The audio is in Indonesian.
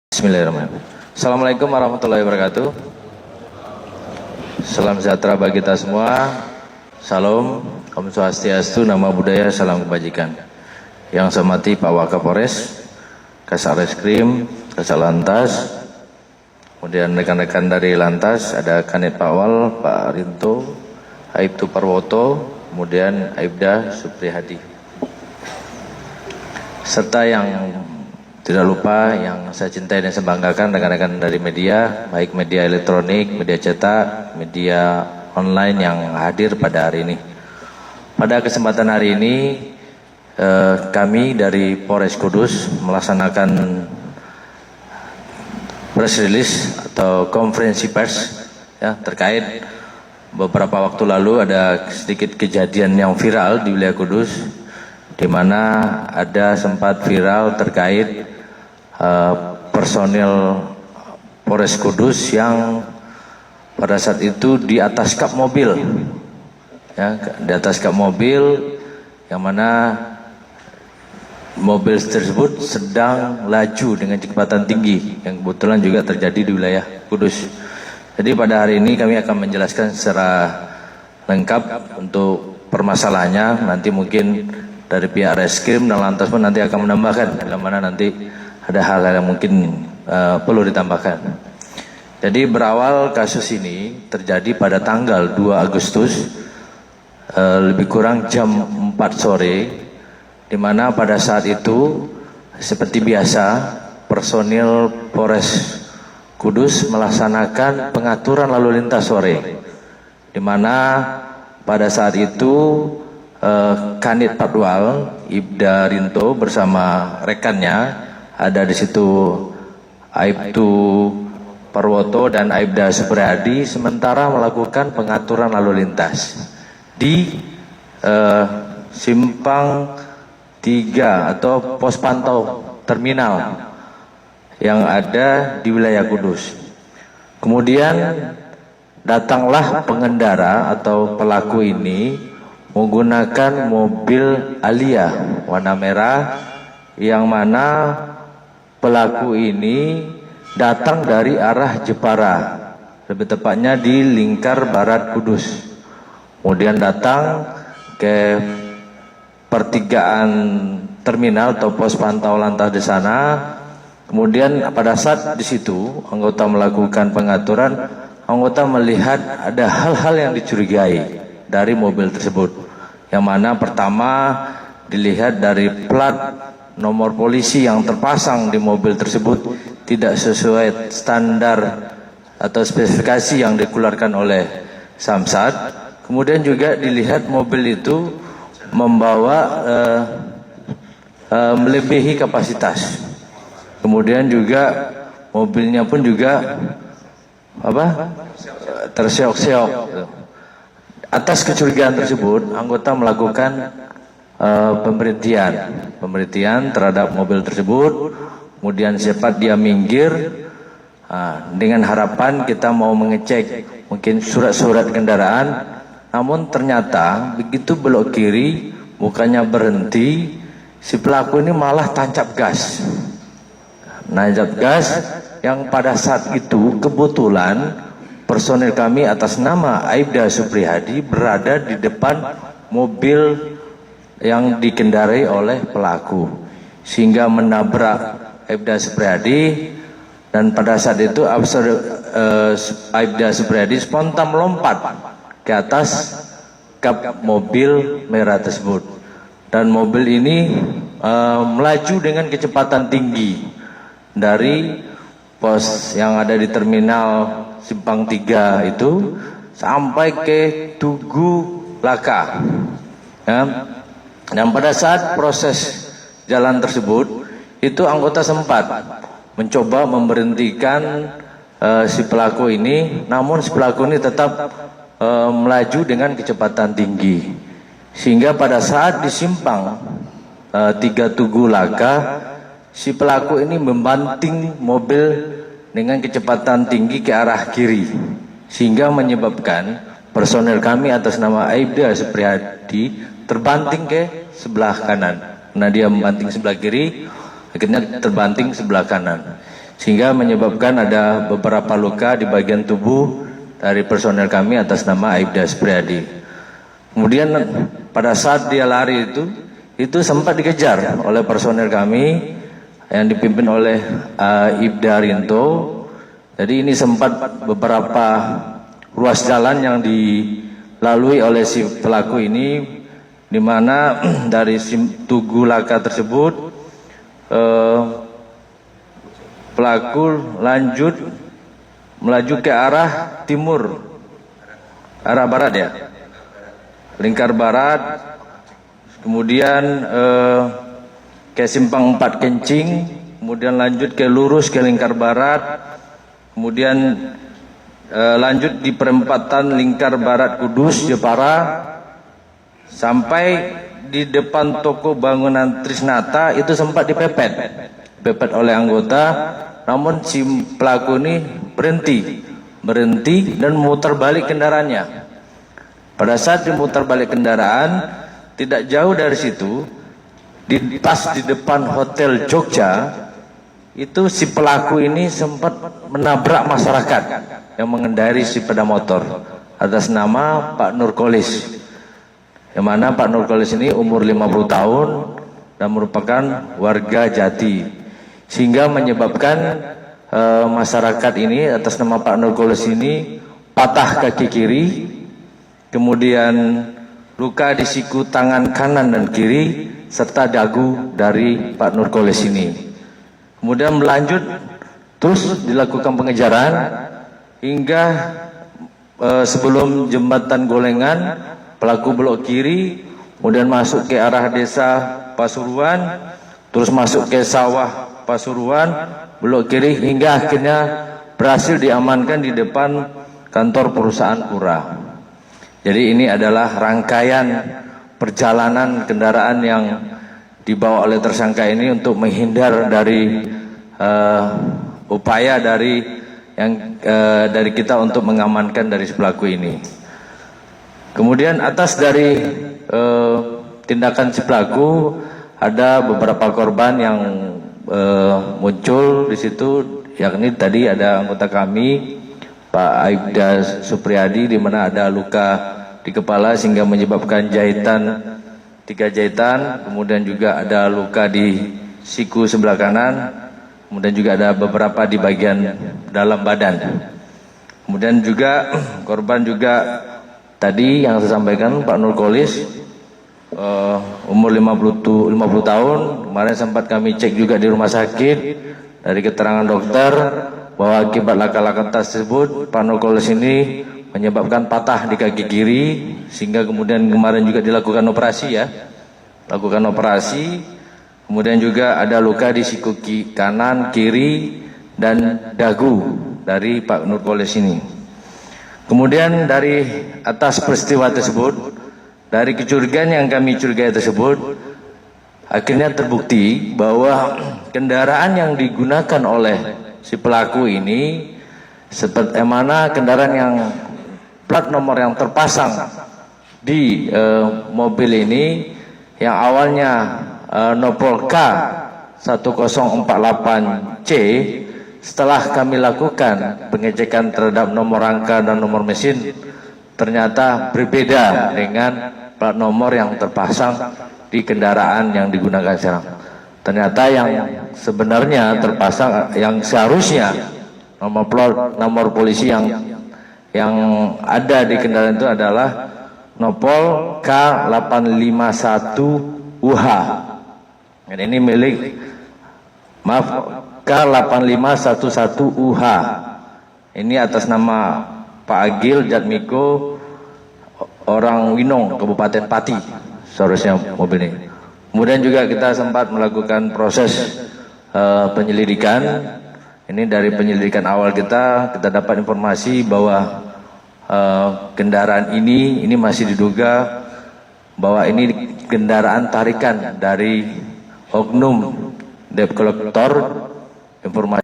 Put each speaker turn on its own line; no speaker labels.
Bismillahirrahmanirrahim. Assalamualaikum warahmatullahi wabarakatuh. Salam sejahtera bagi kita semua. Salam, Om Swastiastu, Namo Buddhaya, salam kebajikan. Yang saya hormati Pak Wakapolres, Kasat Reskrim, Kasat Lantas, kemudian rekan-rekan dari Lantas, ada Kanit Pawal, Pak Rinto, Aibtu Parwoto, kemudian Aibda Supriyadi. Serta yang tidak lupa yang saya cintai dan saya banggakan rekan-rekan dari media, baik media elektronik, media cetak, media online yang hadir pada hari ini. Pada kesempatan hari ini, kami dari Polres Kudus melaksanakan press release atau konferensi pers ya, terkait beberapa waktu lalu ada sedikit kejadian yang viral di wilayah Kudus, di mana ada sempat viral terkait personil Polres Kudus yang pada saat itu di atas kap mobil, ya, di atas kap mobil, yang mana mobil tersebut sedang laju dengan kecepatan tinggi, yang kebetulan juga terjadi di wilayah Kudus. Jadi pada hari ini kami akan menjelaskan secara lengkap untuk permasalahannya. Nanti mungkin dari pihak Reskrim dan Lantas pun nanti akan menambahkan, bila mana nanti ada hal-hal yang mungkin perlu ditambahkan. Jadi berawal kasus ini terjadi pada tanggal 2 Agustus, lebih kurang jam 4 sore, di mana pada saat itu seperti biasa personil Polres Kudus melaksanakan pengaturan lalu lintas sore, di mana pada saat itu Kanit Patwal Ibda Rinto bersama rekannya, ada di situ Aibtu Parwoto dan Aibda Supriyadi, sementara melakukan pengaturan lalu lintas di simpang 3 atau pos pantau terminal yang ada di wilayah Kudus. Kemudian datanglah pengendara atau pelaku ini menggunakan mobil Alia warna merah, yang mana pelaku ini datang dari arah Jepara, lebih tepatnya di Lingkar Barat Kudus. Kemudian datang ke pertigaan terminal atau pos pantau lantas di sana. Kemudian pada saat di situ anggota melakukan pengaturan, anggota melihat ada hal-hal yang dicurigai dari mobil tersebut. Yang mana pertama dilihat dari plat nomor polisi yang terpasang di mobil tersebut tidak sesuai standar atau spesifikasi yang dikeluarkan oleh Samsat. Kemudian juga dilihat mobil itu membawa melebihi kapasitas. Kemudian juga mobilnya pun juga terseok-seok. Atas kecurigaan tersebut, anggota melakukan pemberhentian terhadap mobil tersebut. Kemudian cepat dia minggir, dengan harapan kita mau mengecek mungkin surat-surat kendaraan. Namun ternyata begitu belok kiri, bukannya berhenti, si pelaku ini malah tancap gas. Tancap gas yang pada saat itu kebetulan personil kami atas nama Aibda Supriyadi berada di depan mobil yang dikendarai oleh pelaku, sehingga menabrak Aibda Supriyadi. Dan pada saat itu Aibda Supriyadi spontan melompat ke atas kap mobil merah tersebut, dan mobil ini melaju dengan kecepatan tinggi dari pos yang ada di terminal simpang 3 itu sampai ke Tugu Laka, ya. Dan pada saat proses jalan tersebut, itu anggota sempat mencoba memberhentikan si pelaku ini, namun si pelaku ini tetap melaju dengan kecepatan tinggi, sehingga pada saat di simpang 3 Tugu Laka, si pelaku ini membanting mobil dengan kecepatan tinggi ke arah kiri, sehingga menyebabkan personel kami atas nama Aibda Supriyadi terbanting ke sebelah kanan. Nah, dia membanting sebelah kiri, akhirnya terbanting sebelah kanan, sehingga menyebabkan ada beberapa luka di bagian tubuh dari personel kami atas nama Aibda Supriyadi. Kemudian pada saat dia lari itu sempat dikejar oleh personel kami yang dipimpin oleh Ibda Rinto. Jadi ini sempat beberapa ruas jalan yang dilalui oleh si pelaku ini, di mana dari Tugu Laka tersebut pelaku melaju ke arah timur, arah barat ya, lingkar barat, kemudian ke simpang 4 Kencing, kemudian lanjut ke lurus ke lingkar barat, kemudian lanjut di perempatan lingkar barat Kudus Jepara sampai di depan toko bangunan Trisnata. Itu sempat dipepet oleh anggota, namun si pelaku ini berhenti dan memutar balik kendaraannya. Pada saat dimutar balik kendaraan, tidak jauh dari situ, pas di depan Hotel Jogja, itu si pelaku ini sempat menabrak masyarakat yang mengendari si sepeda motor atas nama Pak Nurkolis, yang mana Pak Nurkolis ini umur 50 tahun dan merupakan warga Jati, sehingga menyebabkan masyarakat ini atas nama Pak Nurkolis ini patah kaki kiri, kemudian luka di siku tangan kanan dan kiri, serta dagu dari Pak Nurkolis ini. Kemudian melanjut terus dilakukan pengejaran hingga sebelum jembatan Golengan, pelaku belok kiri, kemudian masuk ke arah desa Pasuruan, terus masuk ke sawah Pasuruan, belok kiri, hingga akhirnya berhasil diamankan di depan kantor perusahaan Pura. Jadi ini adalah rangkaian perjalanan kendaraan yang dibawa oleh tersangka ini untuk menghindar dari upaya dari kita untuk mengamankan dari pelaku ini. Kemudian atas dari tindakan si pelaku, ada beberapa korban yang muncul di situ, yakni tadi ada anggota kami Pak Aibda Supriyadi, di mana ada luka di kepala sehingga menyebabkan jahitan 3 jahitan, kemudian juga ada luka di siku sebelah kanan, kemudian juga ada beberapa di bagian dalam badan. Kemudian juga korban juga tadi yang saya sampaikan, Pak Nurkolis, umur 50 tahun. Kemarin sempat kami cek juga di rumah sakit, dari keterangan dokter bahwa akibat laka-laka tersebut Pak Nurkolis ini menyebabkan patah di kaki kiri, sehingga kemudian kemarin juga dilakukan operasi ya, kemudian juga ada luka di siku kanan, kiri, dan dagu dari Pak Nurkolis ini. Kemudian dari atas peristiwa tersebut, dari kecurigaan yang kami curigai tersebut, akhirnya terbukti bahwa kendaraan yang digunakan oleh si pelaku ini, seperti mana kendaraan yang plat nomor yang terpasang di mobil ini, yang awalnya Nopol K 1048C, setelah kami lakukan pengecekan terhadap nomor rangka dan nomor mesin, ternyata berbeda dengan plat nomor yang terpasang di kendaraan yang digunakan sekarang. Ternyata yang sebenarnya terpasang, yang seharusnya nomor polisi yang ada di kendaraan itu adalah Nopol K851UH. Dan ini milik K8511UH. Ini atas nama Pak Agil Jatmiko, orang Winong, Kabupaten Pati, seharusnya mobil ini. Kemudian juga kita sempat melakukan proses penyelidikan. Ini dari penyelidikan awal kita dapat informasi bahwa kendaraan ini masih diduga bahwa ini kendaraan tarikan dari oknum debt collector. Informasi